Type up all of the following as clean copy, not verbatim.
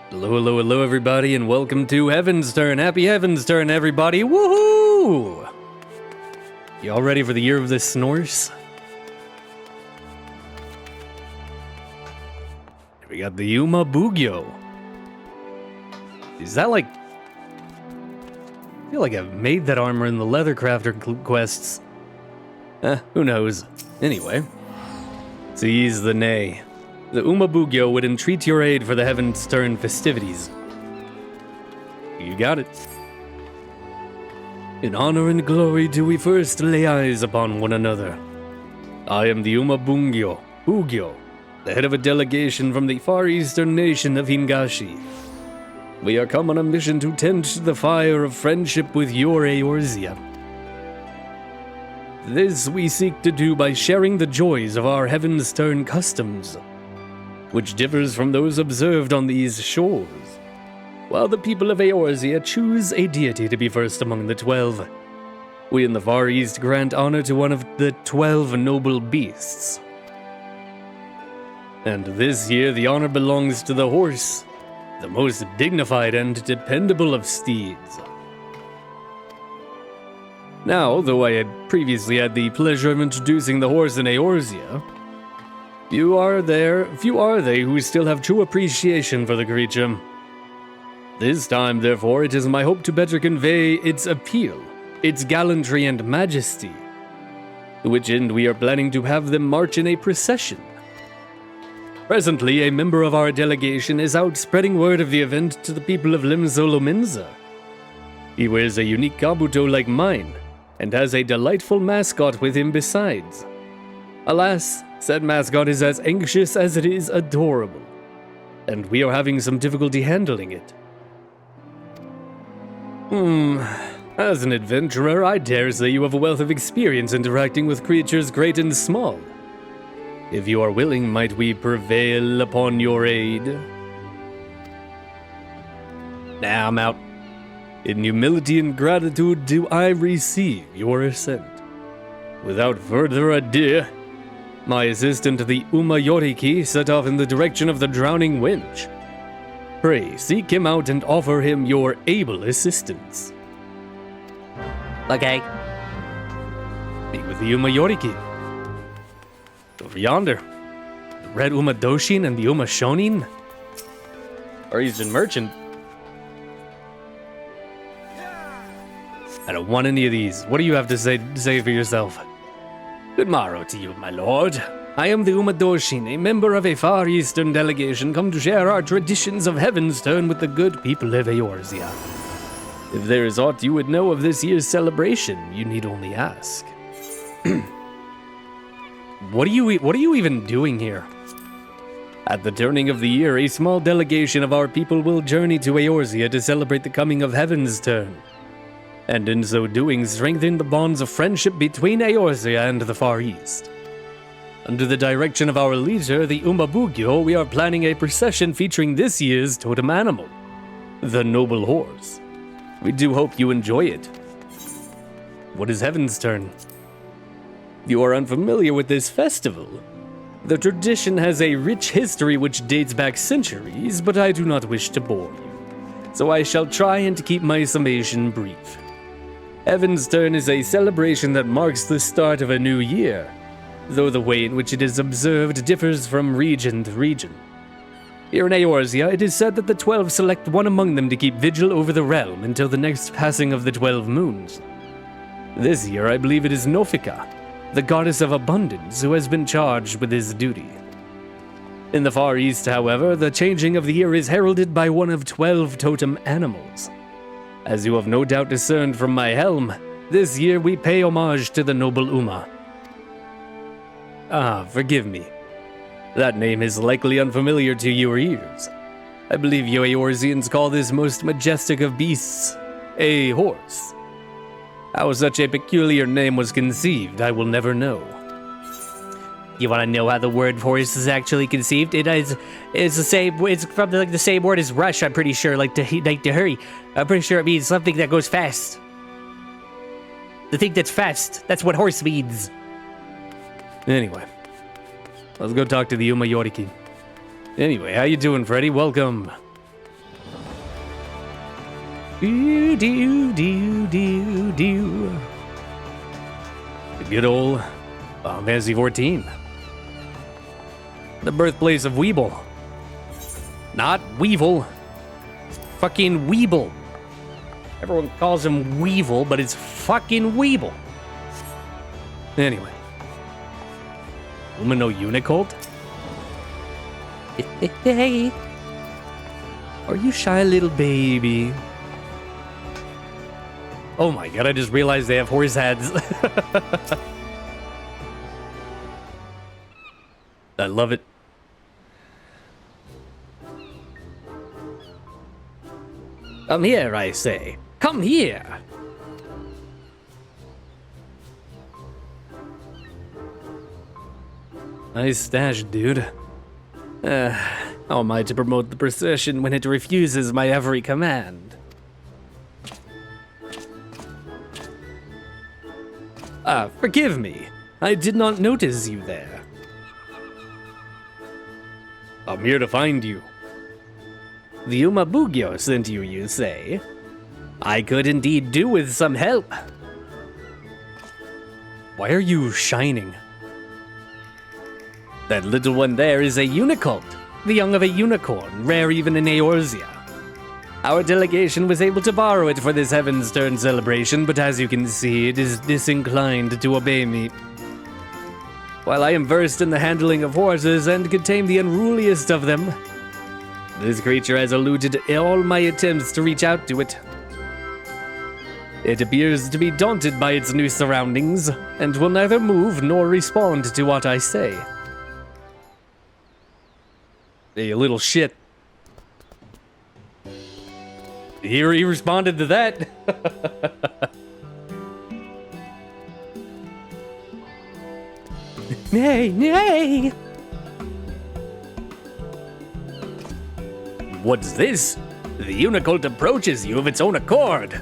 Hello, hello, hello, everybody, and welcome to Heavensturn. Happy Heavensturn, everybody! Woohoo! You all ready for the year of the Snorse? We got the Uma Bugyo. Is that like... I feel like I've made that armor in the Leathercrafter quests. Who knows? Anyway. Seize the Nay. The Uma Bugyo would entreat your aid for the Heavensturn festivities. You got it. In honor and glory do we first lay eyes upon one another. I am the Uma Bugyo, the head of a delegation from the far eastern nation of Hingashi. We are come on a mission to tend to the fire of friendship with your Eorzea. This we seek to do by sharing the joys of our Heavensturn customs, which differs from those observed on these shores. While the people of Eorzea choose a deity to be first among the 12, we in the Far East grant honor to one of the 12 noble beasts. And this year the honor belongs to the horse, the most dignified and dependable of steeds. Now, though I had previously had the pleasure of introducing the horse in Eorzea, few are they who still have true appreciation for the creature. This time, therefore, it is my hope to better convey its appeal, its gallantry and majesty, to which end we are planning to have them march in a procession. Presently, a member of our delegation is out spreading word of the event to the people of Limzolominza. He wears a unique kabuto like mine, and has a delightful mascot with him besides. Alas, said mascot is as anxious as it is adorable, and we are having some difficulty handling it. As an adventurer, I dare say you have a wealth of experience interacting with creatures great and small. If you are willing, might we prevail upon your aid? Nah, I'm out. In humility and gratitude do I receive your assent. Without further ado, my assistant, the Uma Yoriki, set off in the direction of the drowning winch. Pray, seek him out and offer him your able assistance. Okay. Meet with the Uma Yoriki. Over yonder, the red Uma Doshin and the Uma Shonin. Parisian merchant. I don't want any of these. What do you have to say for yourself? Good morrow to you, my lord. I am the Uma Doshin, a member of a Far Eastern delegation come to share our traditions of Heavensturn with the good people of Eorzea. If there is aught you would know of this year's celebration, you need only ask. What are you even doing here? At the turning of the year, a small delegation of our people will journey to Eorzea to celebrate the coming of Heavensturn, and in so doing strengthen the bonds of friendship between Eorzea and the Far East. Under the direction of our leader, the Uma Bugyo, we are planning a procession featuring this year's totem animal, the noble horse. We do hope you enjoy it. What is Heavensturn? You are unfamiliar with this festival. The tradition has a rich history which dates back centuries, but I do not wish to bore you, so I shall try and keep my summation brief. Heavensturn is a celebration that marks the start of a new year, though the way in which it is observed differs from region to region. Here in Eorzea, it is said that the 12 select one among them to keep vigil over the realm until the next passing of the 12 moons. This year, I believe it is Nofika, the goddess of abundance, who has been charged with this duty. In the Far East, however, the changing of the year is heralded by one of 12 totem animals. As you have no doubt discerned from my helm, this year we pay homage to the noble Uma. Forgive me. That name is likely unfamiliar to your ears. I believe you Eorzeans call this most majestic of beasts a horse. How such a peculiar name was conceived, I will never know. You want to know how the word horse is actually conceived? It's the same. It's from the same word as rush. I'm pretty sure, like to hurry. I'm pretty sure it means something that goes fast. The thing that's fast. That's what horse means. Anyway, let's go talk to the Uma Yoriki. Anyway, how you doing, Freddy? Welcome. Do, do, do, do, do. The good old Final Fantasy 14. The birthplace of Weeble. Not Weevil. It's fucking Weeble. Everyone calls him Weevil, but it's fucking Weeble. Anyway. Lumino Unicult? Hey. Are you shy, little baby? Oh my god, I just realized they have horse heads. I love it. Come here, I say. Come here. Nice stash, dude. How am I to promote the procession when it refuses my every command? Forgive me. I did not notice you there. I'm here to find you. The Umabugyo sent you, you say? I could indeed do with some help. Why are you shining? That little one there is a unicult, the young of a unicorn, rare even in Eorzea. Our delegation was able to borrow it for this Heavensturn celebration, but as you can see, it is disinclined to obey me. While I am versed in the handling of horses and could tame the unruliest of them, this creature has eluded all my attempts to reach out to it. It appears to be daunted by its new surroundings, and will neither move nor respond to what I say. Hey, you little shit. He responded to that. Nay, nay! What's this? The Unicult approaches you of its own accord.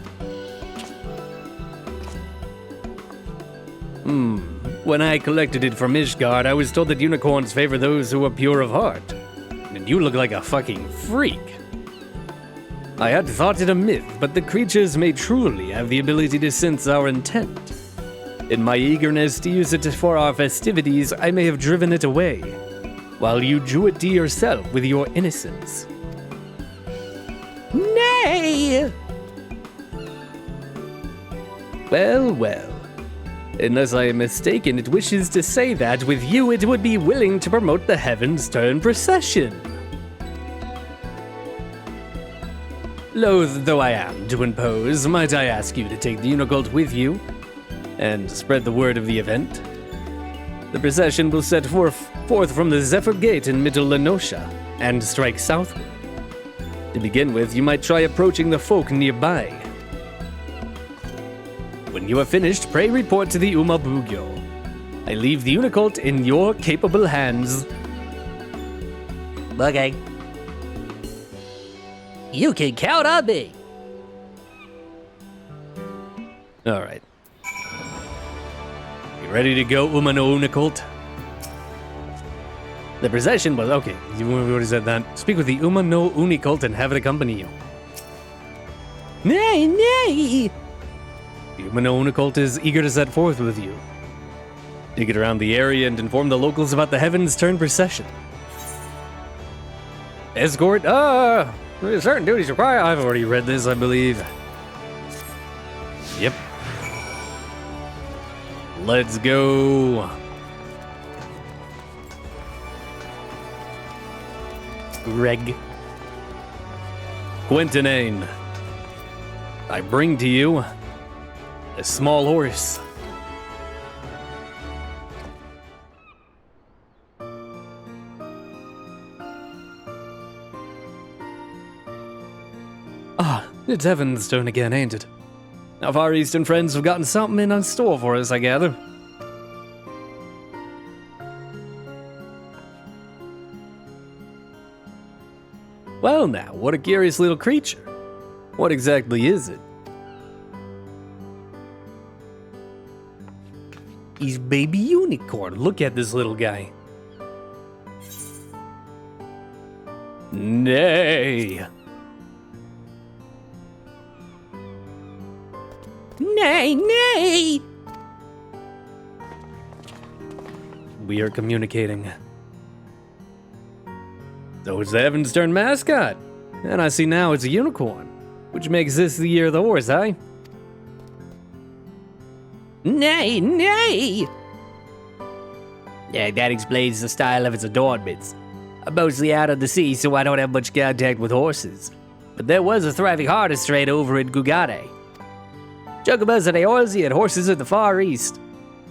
When I collected it from Ishgard, I was told that unicorns favor those who are pure of heart. And you look like a fucking freak. I had thought it a myth, but the creatures may truly have the ability to sense our intent. In my eagerness to use it for our festivities, I may have driven it away, while you drew it to yourself with your innocence. Nay! Well, well. Unless I am mistaken, it wishes to say that with you it would be willing to promote the Heavensturn procession. Loath though I am to impose, might I ask you to take the Unicult with you and spread the word of the event? The procession will set forth from the Zephyr Gate in Middle Lenosha and strike southward. To begin with, you might try approaching the folk nearby. When you are finished, pray report to the Umabugyo. I leave the Unicult in your capable hands. Okay. You can count on me. Alright. You ready to go, Umano Unicult? The procession was... Okay, you already said that. Speak with the Umano Unicult and have it accompany you. Nay, nay! The Umano Unicult is eager to set forth with you. Dig it around the area and inform the locals about the Heavensturn procession. Escort? Certain duties require... I've already read this, I believe. Yep. Let's go. Greg. Quintanane. I bring to you a small horse. It's Heavensturn again, ain't it? Our Far Eastern friends have gotten something in store for us, I gather. Well now, what a curious little creature. What exactly is it? He's baby unicorn. Look at this little guy. Nay. Nay, nay! We are communicating. So it's the Heavensturn mascot. And I see now it's a unicorn. Which makes this the year of the horse, eh? Nay, nay! Yeah, that explains the style of its adornments. I'm mostly out on the sea, so I don't have much contact with horses. But there was a thriving harness trade over in Gugane. Chocobos in Eorzea and horses in the Far East.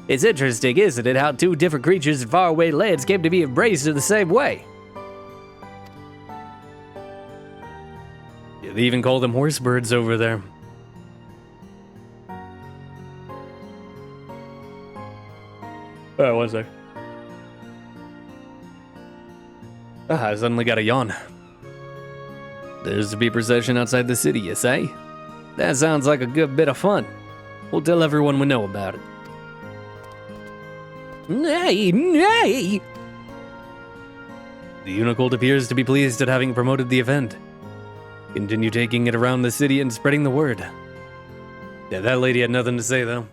It's interesting, isn't it, how two different creatures in faraway lands came to be embraced in the same way? Yeah, they even call them horse birds over there. Oh, one sec. I suddenly got a yawn. There's to be a procession outside the city, you say? That sounds like a good bit of fun. We'll tell everyone we know about it. Nay, nay! The Unicult appears to be pleased at having promoted the event. Continue taking it around the city and spreading the word. Yeah, that lady had nothing to say, though.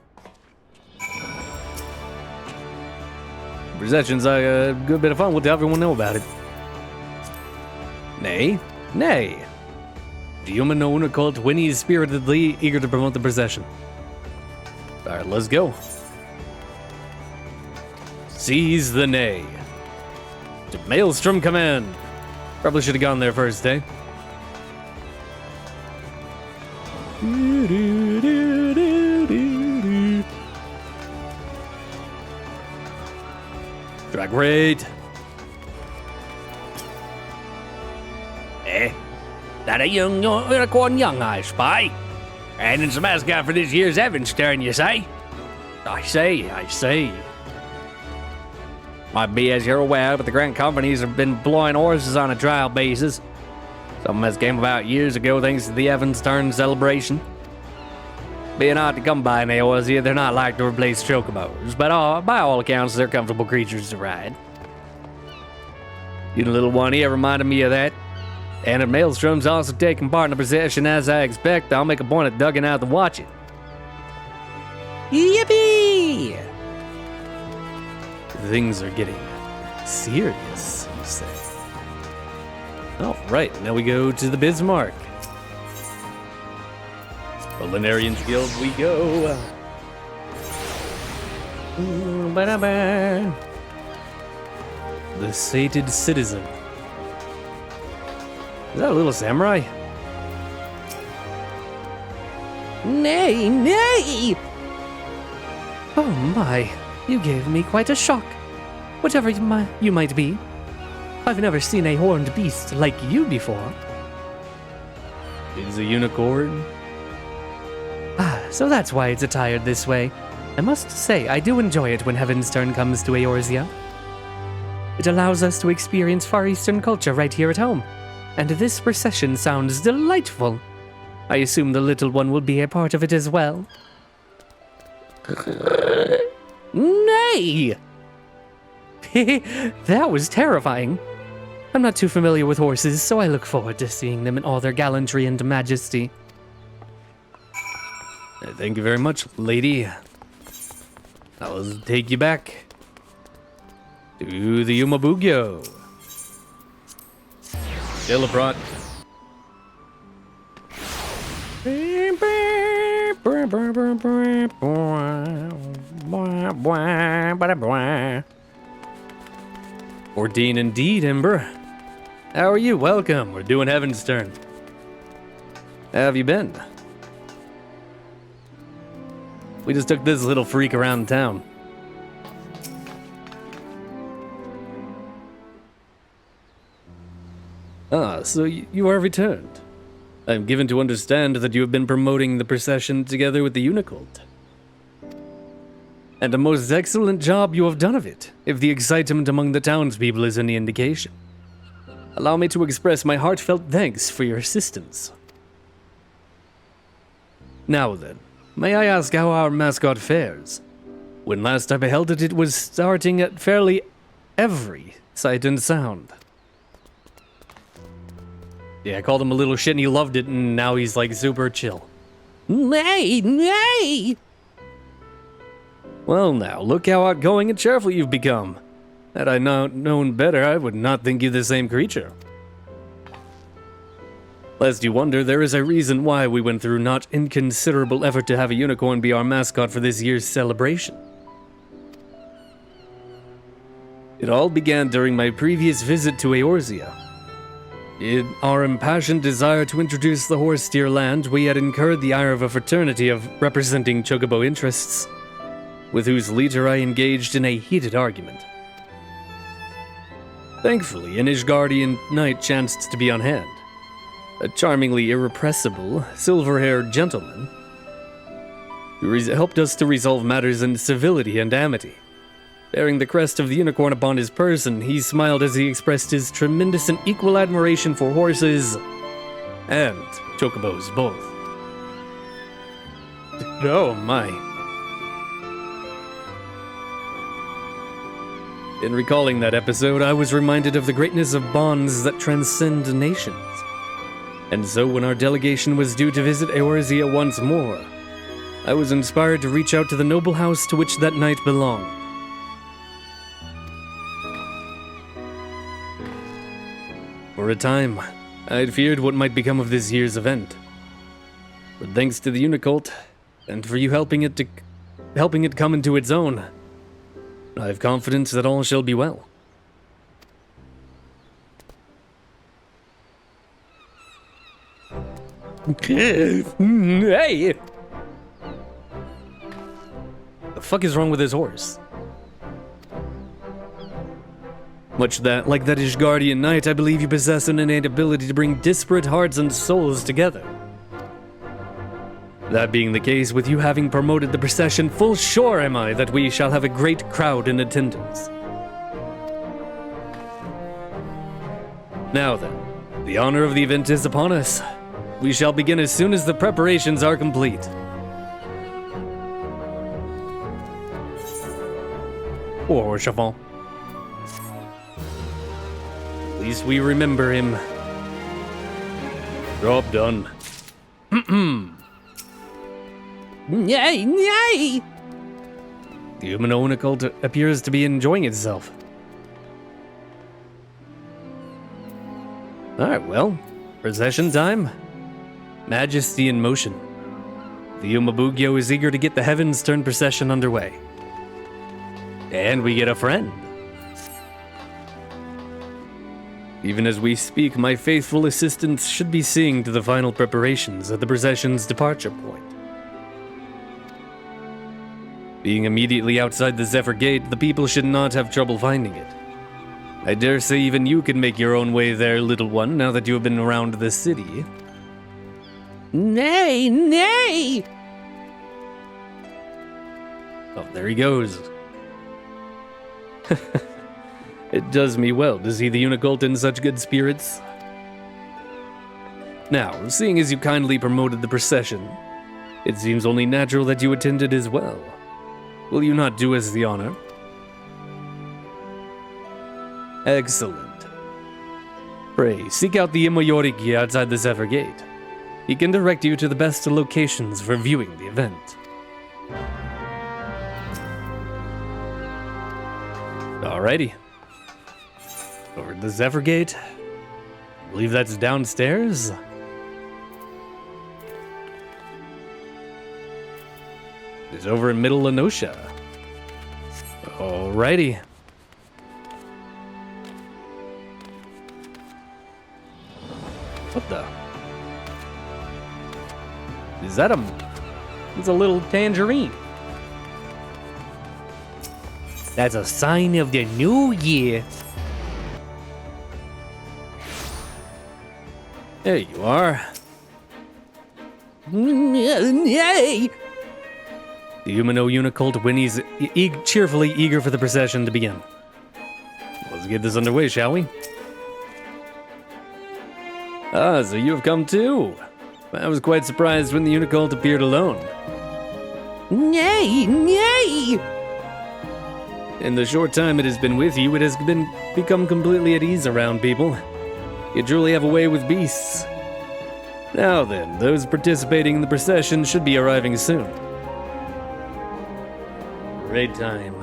Procession's a good bit of fun. We'll let everyone know about it. Nay, nay. The human Unicult whinnies spiritedly, eager to promote the procession. Alright, let's go. Seize the nay. To Maelstrom command. Probably should have gone there first, eh? Drag rate. That a young unicorn young, I spy. And it's the mascot for this year's Heavensturn, you say? I say. Might be as you're aware, but the grand companies have been employing horses on a trial basis. Something that came about years ago thanks to the Heavensturn celebration. Being hard to come by in Eorzea, they're not like to replace chocobos, but by all accounts, they're comfortable creatures to ride. You little one here reminded me of that. And if Maelstrom's also taking part in the procession as I expect, I'll make a point of dugging out to watch it. Yippee! Things are getting serious, you say. Alright, now we go to the Bismarck. Culinarian's Guild we go. The Sated Citizen. Is that a little samurai? Nay, nay! Oh my, you gave me quite a shock. Whatever you might be, I've never seen a horned beast like you before. Is a unicorn? So that's why it's attired this way. I must say, I do enjoy it when Heavensturn comes to Eorzea. It allows us to experience Far Eastern culture right here at home. And this procession sounds delightful. I assume the little one will be a part of it as well. Nay! That was terrifying. I'm not too familiar with horses, so I look forward to seeing them in all their gallantry and majesty. Thank you very much, lady. I'll take you back to the Umabugyo. Dillabrat. $14 indeed, Ember. How are you? Welcome. We're doing Heavensturn. How have you been? We just took this little freak around town. So you are returned. I am given to understand that you have been promoting the procession together with the Unicult. And a most excellent job you have done of it, if the excitement among the townspeople is any indication. Allow me to express my heartfelt thanks for your assistance. Now then, may I ask how our mascot fares? When last I beheld it, it was starting at fairly every sight and sound. Yeah, I called him a little shit and he loved it, and now he's like super chill. Nay, nay! Well now, look how outgoing and cheerful you've become. Had I not known better, I would not think you the same creature. Lest you wonder, there is a reason why we went through not inconsiderable effort to have a unicorn be our mascot for this year's celebration. It all began during my previous visit to Eorzea. In our impassioned desire to introduce the horse steer land, we had incurred the ire of a fraternity of representing chocobo interests, with whose leader I engaged in a heated argument. Thankfully, an Ishgardian knight chanced to be on hand, a charmingly irrepressible, silver-haired gentleman who helped us to resolve matters in civility and amity. Bearing the crest of the unicorn upon his person, he smiled as he expressed his tremendous and equal admiration for horses and chocobos both. Oh my. In recalling that episode, I was reminded of the greatness of bonds that transcend nations. And so when our delegation was due to visit Eorzea once more, I was inspired to reach out to the noble house to which that knight belonged. For a time, I had feared what might become of this year's event. But thanks to the Unicult, and for you helping it come into its own, I have confidence that all shall be well. Hey! The fuck is wrong with his horse? Much like that Ishgardian knight, I believe you possess an innate ability to bring disparate hearts and souls together. That being the case, with you having promoted the procession, full sure am I that we shall have a great crowd in attendance. Now then, the honor of the event is upon us. We shall begin as soon as the preparations are complete. Or Chavon. At least we remember him. Job done. Yay, yay! The Umano cult appears to be enjoying itself. Alright, well, procession time. Majesty in motion. The Umabugyo is eager to get the Heavensturn procession underway. And we get a friend. Even as we speak, my faithful assistants should be seeing to the final preparations at the procession's departure point. Being immediately outside the Zephyr Gate, the people should not have trouble finding it. I dare say even you can make your own way there, little one, now that you have been around the city. Nay, nay! Oh, there he goes. It does me well to see the Unicult in such good spirits. Now, seeing as you kindly promoted the procession, it seems only natural that you attended as well. Will you not do us the honor? Excellent. Pray, seek out the Imoyoriki outside the Zephyr Gate. He can direct you to the best locations for viewing the event. Alrighty. Over to the Zephyr Gate. I believe that's downstairs. It's over in Middle Lenosha. Alrighty. What the? Is that it's a little tangerine. That's a sign of the new year. There you are. Yay! The Umano Unicult whinnies cheerfully eager for the procession to begin. Let's get this underway, shall we? Ah, so you have come too. I was quite surprised when the Unicult appeared alone. Nay, nay! In the short time it has been with you, it has become completely at ease around people. You truly have a way with beasts. Now then, those participating in the procession should be arriving soon. Great time.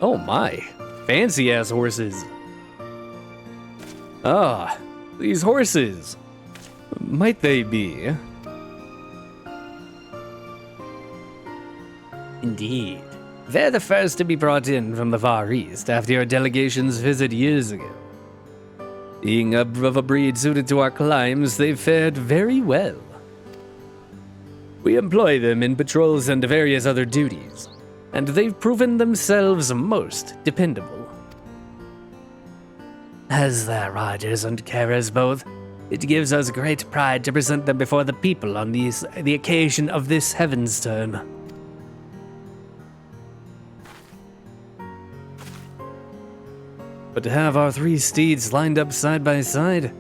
Oh my, fancy-ass horses. Ah, these horses. Might they be? Indeed. They're the first to be brought in from the Far East after your delegation's visit years ago. Being of a breed suited to our climes, they've fared very well. We employ them in patrols and various other duties, and they've proven themselves most dependable. As their riders and carers both, it gives us great pride to present them before the people on the occasion of this Heavensturn. But to have our 3 steeds lined up side by side,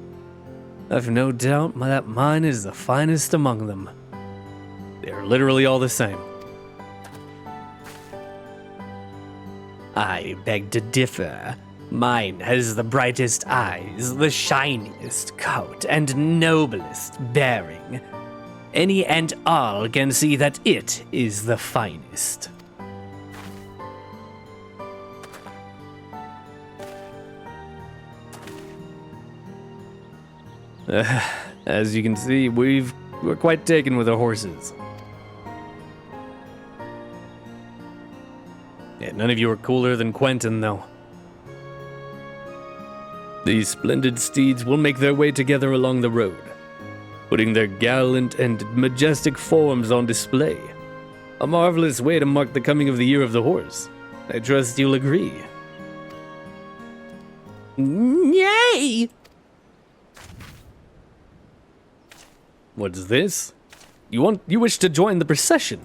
I've no doubt that mine is the finest among them. They're literally all the same. I beg to differ. Mine has the brightest eyes, the shiniest coat, and noblest bearing. Any and all can see that it is the finest. As you can see, we're quite taken with our horses. Yeah, none of you are cooler than Quentin, though. These splendid steeds will make their way together along the road, putting their gallant and majestic forms on display. A marvelous way to mark the coming of the Year of the Horse. I trust you'll agree. Yay! What's this? You wish to join the procession?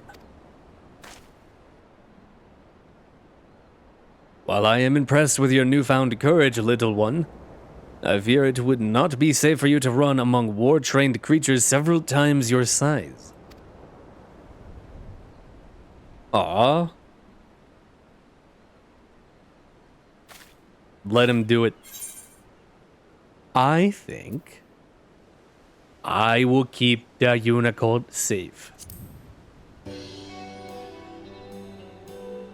While I am impressed with your newfound courage, little one, I fear it would not be safe for you to run among war-trained creatures several times your size. Ah. Let him do it. I think I will keep the unicorn safe.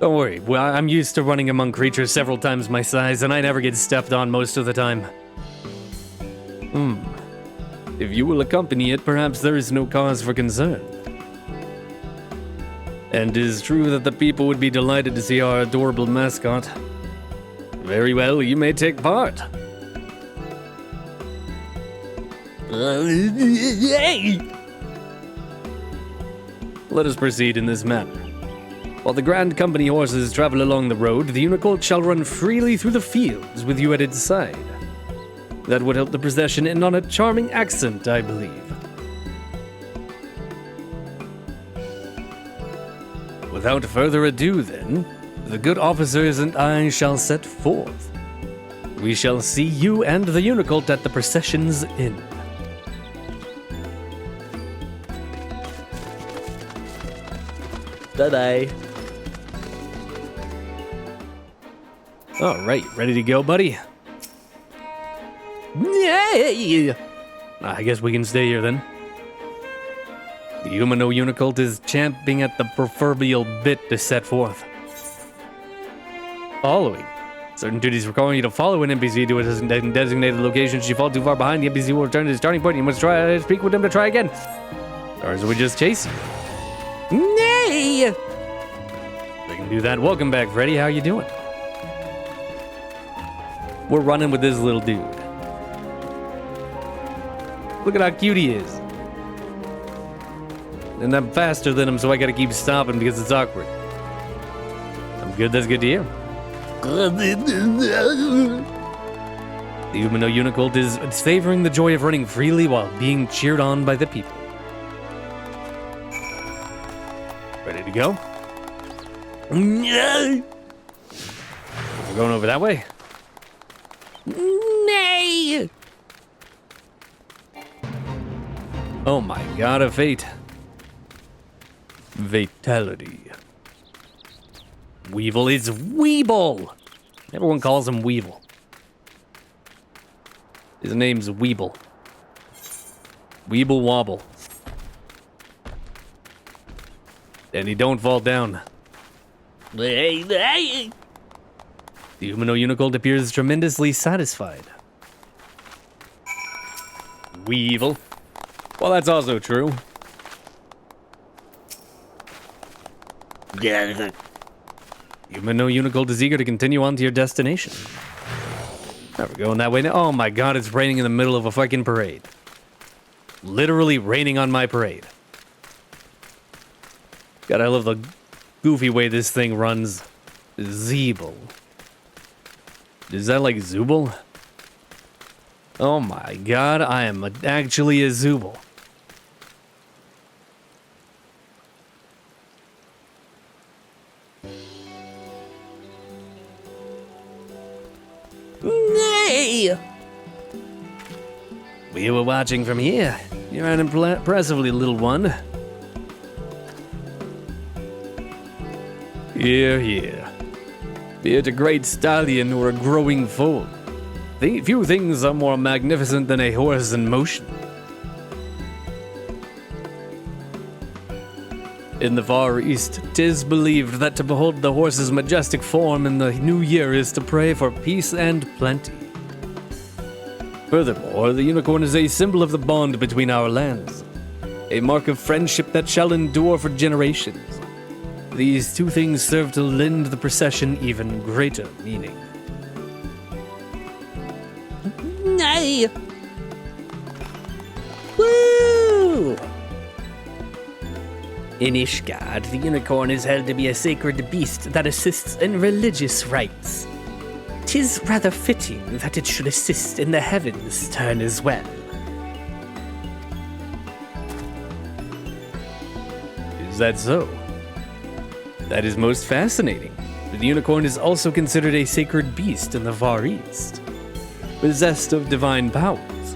Don't worry, well, I'm used to running among creatures several times my size, and I never get stepped on most of the time. If you will accompany it, perhaps there is no cause for concern. And it is true that the people would be delighted to see our adorable mascot. Very well, you may take part. Let us proceed in this manner. While the Grand Company horses travel along the road, the Unicolt shall run freely through the fields with you at its side. That would help the procession end on a charming accent, I believe. Without further ado, then, the good officers and I shall set forth. We shall see you and the Unicolt at the procession's end. Bye-bye. All right, ready to go, buddy? Yay! I guess we can stay here then. The Humano Unicolt is champing at the proverbial bit to set forth. Following. Certain duties require you to follow an NPC to a designated location. Should you fall too far behind, the NPC will return to the starting point. You must try to speak with them to try again. Or so we just chase you. Nay! We can do that. Welcome back, Freddy. How you doing? We're running with this little dude. Look at how cute he is. And I'm faster than him, so I gotta keep stopping because it's awkward. I'm good, that's good to hear. The Humano Unicolt is savoring the joy of running freely while being cheered on by the people. Ready to go? We're going over that way. Nay! Oh my god, a fate. Fatality. Weevil is Weeble! Everyone calls him Weevil. His name's Weeble. Weeble wobble. And he don't fall down. The humanoid unicorn appears tremendously satisfied. Weevil. Well, that's also true. Humanoid unicorn is eager to continue on to your destination. Now we're going that way now. Oh my god, it's raining in the middle of a fucking parade. Literally raining on my parade. God, I love the goofy way this thing runs. Zeeble. Is that like Zooble? Oh my god, I am actually a Zooble. Nay! We were watching from here. You're an impressively little one. Here, here. Be it a great stallion or a growing foal. Few things are more magnificent than a horse in motion. In the Far East, 'tis believed that to behold the horse's majestic form in the new year is to pray for peace and plenty. Furthermore, the unicorn is a symbol of the bond between our lands, a mark of friendship that shall endure for generations. These two things serve to lend the procession even greater meaning. Nay! Woo! In Ishgard, the unicorn is held to be a sacred beast that assists in religious rites. 'Tis rather fitting that it should assist in the Heavensturn as well. Is that so? That is most fascinating. The unicorn is also considered a sacred beast in the Far East, possessed of divine powers.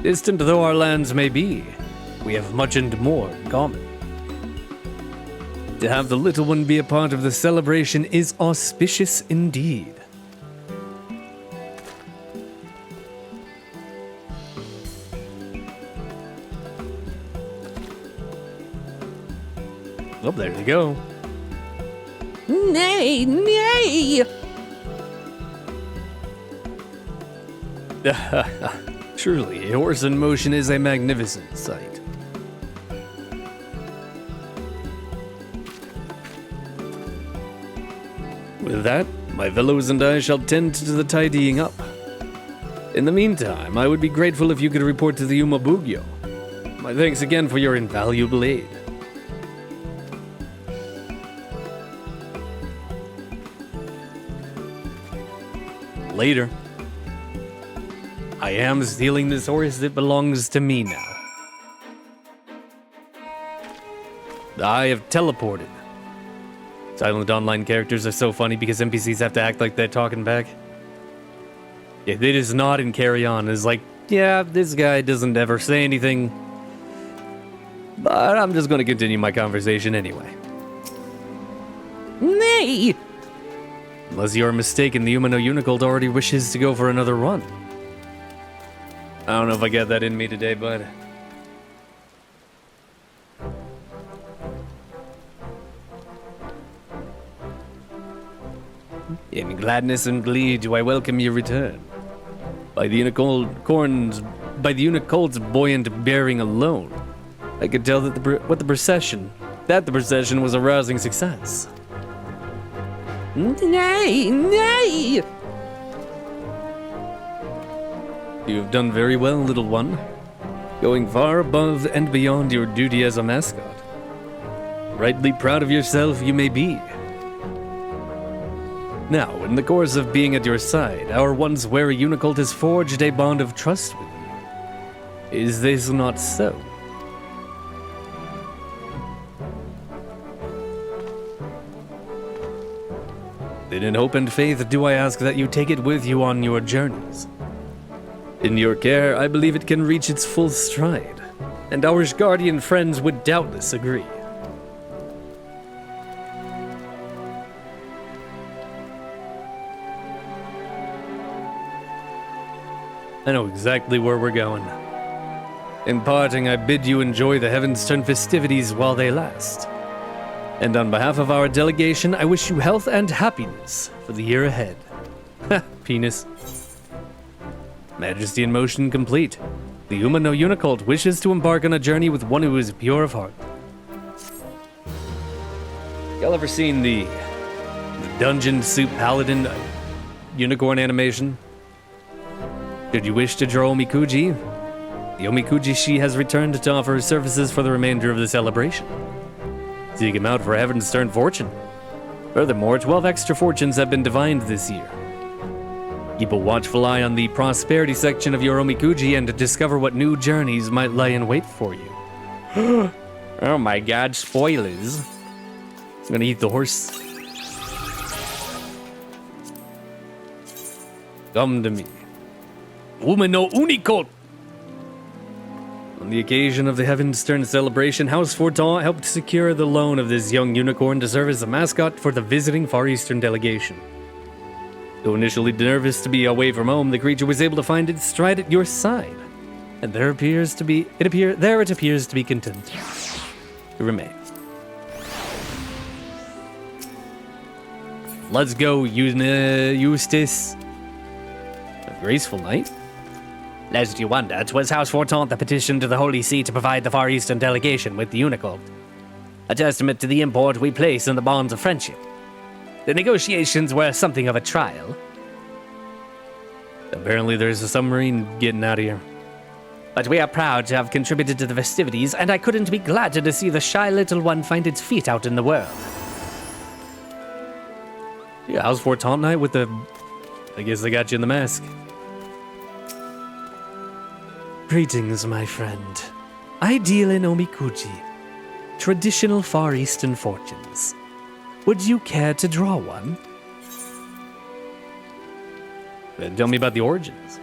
Distant though our lands may be, we have much and more in common. To have the little one be a part of the celebration is auspicious indeed. Oh, there you go. Nay, nay! Truly, a horse in motion is a magnificent sight. With that, my fellows and I shall tend to the tidying up. In the meantime, I would be grateful if you could report to the Umabugyo. My thanks again for your invaluable aid. Later. I am stealing this horse that belongs to me now. I have teleported. Silent online characters are so funny because NPCs have to act like they're talking back. Yeah, they just nod and carry on. It's like, yeah, this guy doesn't ever say anything. But I'm just going to continue my conversation anyway. Nay! Unless you're mistaken, the Umano Unicorn already wishes to go for another run. I don't know if I got that in me today, bud. In gladness and glee do I welcome your return. By the unicorn's buoyant bearing alone, I could tell that the procession was a rousing success. Nay, nay! You have done very well, little one, going far above and beyond your duty as a mascot. Rightly proud of yourself you may be. Now, in the course of being at your side, our once wary unicorn has forged a bond of trust with you. Is this not so? Then in hope and faith do I ask that you take it with you on your journeys. In your care, I believe it can reach its full stride, and our guardian friends would doubtless agree. I know exactly where we're going. In parting, I bid you enjoy the Heavensturn festivities while they last. And on behalf of our delegation, I wish you health and happiness for the year ahead. Ha, penis. Majesty in motion complete. The Uma no Unicult wishes to embark on a journey with one who is pure of heart. Y'all ever seen the Dungeon Soup Paladin unicorn animation? Should you wish to draw Omikuji, the Omikuji she has returned to offer her services for the remainder of the celebration. Seek him out for a Heavensturn fortune. Furthermore, 12 extra fortunes have been divined this year. Keep a watchful eye on the prosperity section of your Omikuji and discover what new journeys might lie in wait for you. Oh my god, spoilers. I'm gonna eat the horse. Come to me. Woman no Unicult! On the occasion of the Heavensturn celebration, House Fortin helped secure the loan of this young unicorn to serve as a mascot for the visiting Far Eastern delegation. Though initially nervous to be away from home, the creature was able to find its stride at your side, and it appears to be content to remain. Let's go, Eustace. A graceful night. Lest you wonder, 'twas House Fortin that petitioned to the Holy See to provide the Far Eastern delegation with the Unicult, a testament to the import we place in the bonds of friendship. The negotiations were something of a trial. Apparently there's a submarine getting out of here. But we are proud to have contributed to the festivities, and I couldn't be gladder to see the shy little one find its feet out in the world. Yeah, how's Fortin night with the... I guess they got you in the mask. Greetings, my friend. I deal in Omikuji, traditional Far Eastern fortunes. Would you care to draw one? Tell me about the origins.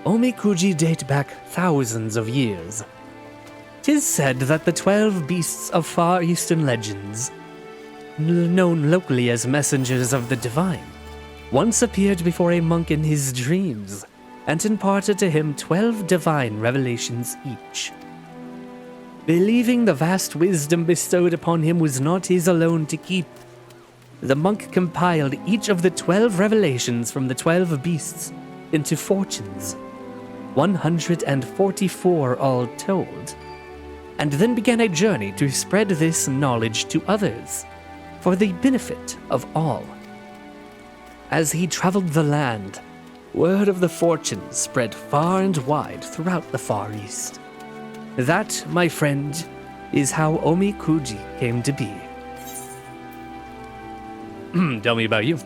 Omikuji date back thousands of years. 'Tis said that the 12 beasts of Far Eastern legends, known locally as messengers of the divine, once appeared before a monk in his dreams and imparted to him 12 divine revelations each. Believing the vast wisdom bestowed upon him was not his alone to keep, the monk compiled each of the 12 revelations from the 12 beasts into fortunes, 144 all told, and then began a journey to spread this knowledge to others, for the benefit of all. As he traveled the land, word of the fortunes spread far and wide throughout the Far East. That, my friend, is how Omikuji came to be. Tell me about you.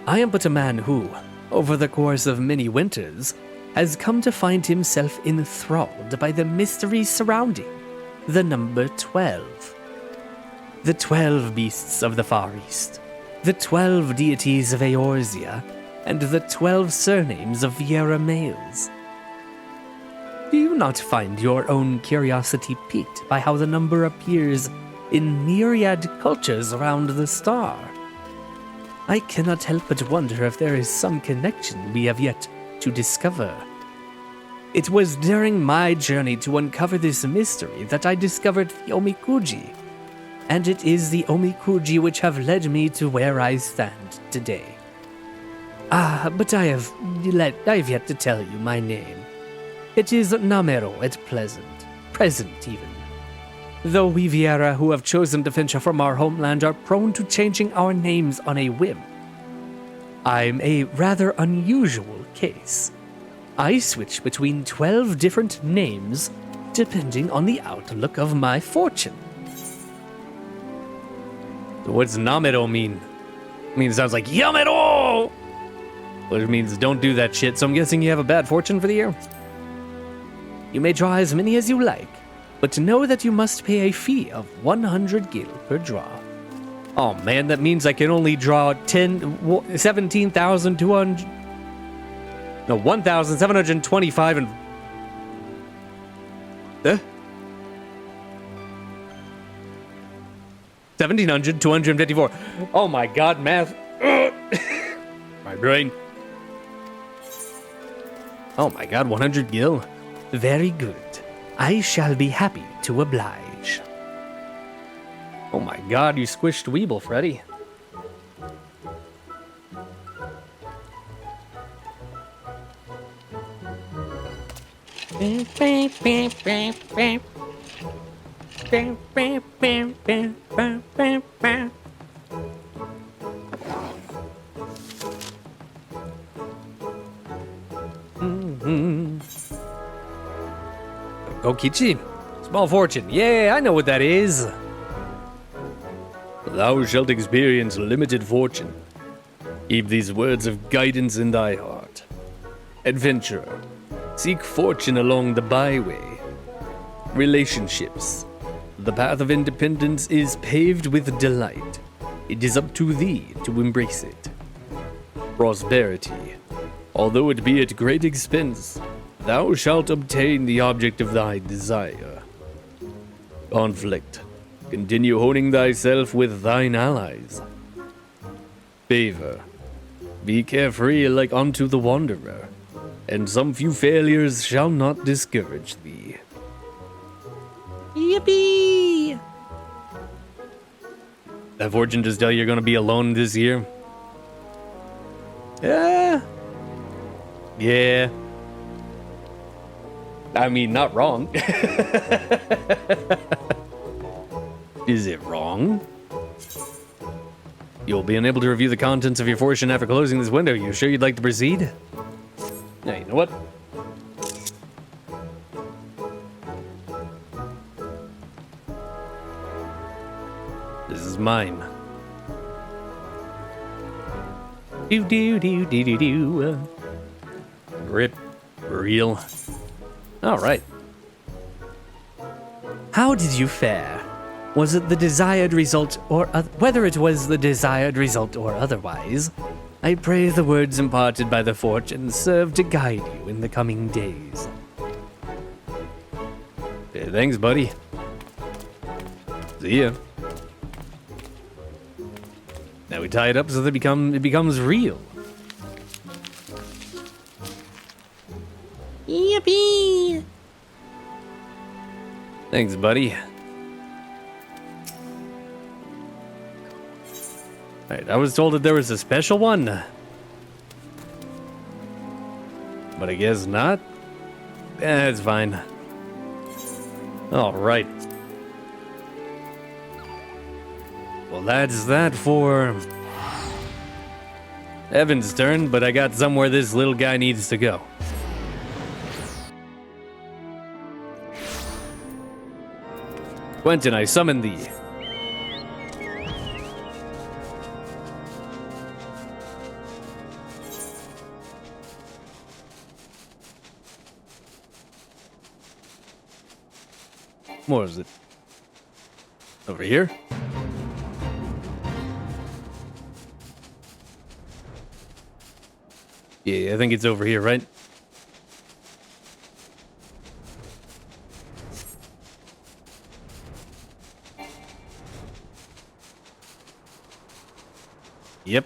I am but a man who, over the course of many winters, has come to find himself enthralled by the mystery surrounding the number 12. The 12 beasts of the Far East, the 12 deities of Eorzea, and the 12 surnames of Viera males. Do you not find your own curiosity piqued by how the number appears in myriad cultures around the star? I cannot help but wonder if there is some connection we have yet to discover. It was during my journey to uncover this mystery that I discovered the Omikuji, and it is the Omikuji which have led me to where I stand today. But I have yet to tell you my name. It is Namero at present even. Though we Viera who have chosen to venture from our homeland are prone to changing our names on a whim, I'm a rather unusual case. I switch between 12 different names depending on the outlook of my fortune. What's Namero mean? I mean, it sounds like Yamero! Which means don't do that shit, so I'm guessing you have a bad fortune for the year? You may draw as many as you like, but know that you must pay a fee of 100 gil per draw. Oh man, that means I can only draw 17,200... No, 1,725 and... 1,700, Oh my god, math. My brain. Oh my god, 100 gil. Very good. I shall be happy to oblige. Oh my god, you squished Weeble, Freddy. Kokichi, small fortune. Yeah, I know what that is. Thou shalt experience limited fortune. Keep these words of guidance in thy heart. Adventurer, seek fortune along the byway. Relationships. The path of independence is paved with delight. It is up to thee to embrace it. Prosperity. Although it be at great expense, thou shalt obtain the object of thy desire. Conflict. Continue honing thyself with thine allies. Favor. Be carefree like unto the wanderer, and some few failures shall not discourage thee. Yippee! That fortune just tell you you're gonna be alone this year? Yeah. I mean, not wrong. Is it wrong? You'll be unable to review the contents of your fortune after closing this window. You sure you'd like to proceed? Yeah, you know what? This is mine. Do do do do do do. Rip. Real. All right. How did you fare? Was it the desired result, or whether it was the desired result or otherwise? I pray the words imparted by the fortune serve to guide you in the coming days. Yeah, thanks, buddy. See ya. Now we tie it up so that it becomes real. Yippee! Thanks, buddy. Alright, I was told that there was a special one. But I guess not. It's fine. Alright. Well, that's that for Heavensturn, but I got somewhere this little guy needs to go. Quentin, I summon thee. What is it? Over here? Yeah, I think it's over here, right? Yep.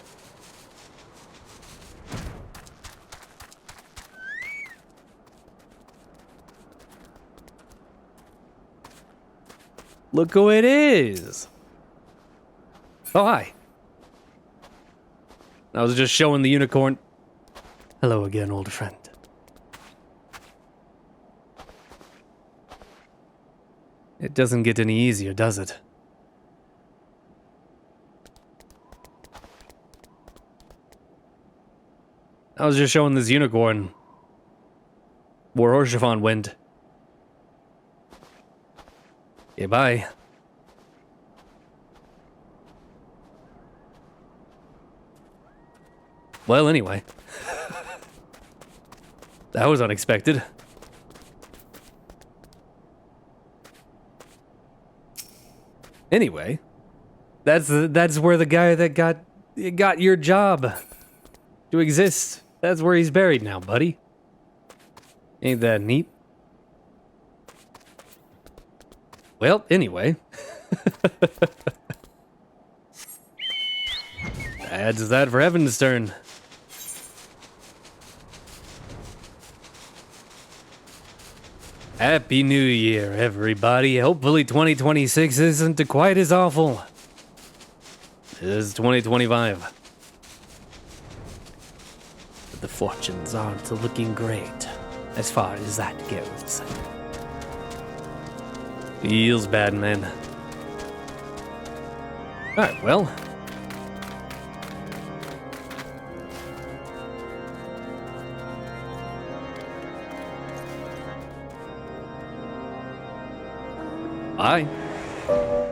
Look who it is. Oh, hi. I was just showing the unicorn. Hello again, old friend. It doesn't get any easier, does it? I was just showing this unicorn where Orshifon went. Yeah, bye. Well, anyway. That was unexpected. Anyway, that's where the guy that got your job to exist. That's where he's buried now, buddy. Ain't that neat? Well, anyway. That's that for Heavensturn. Happy New Year, everybody. Hopefully 2026 isn't quite as awful as 2025. But the fortunes aren't looking great as far as that goes. Feels bad, man. Alright, well. Bye.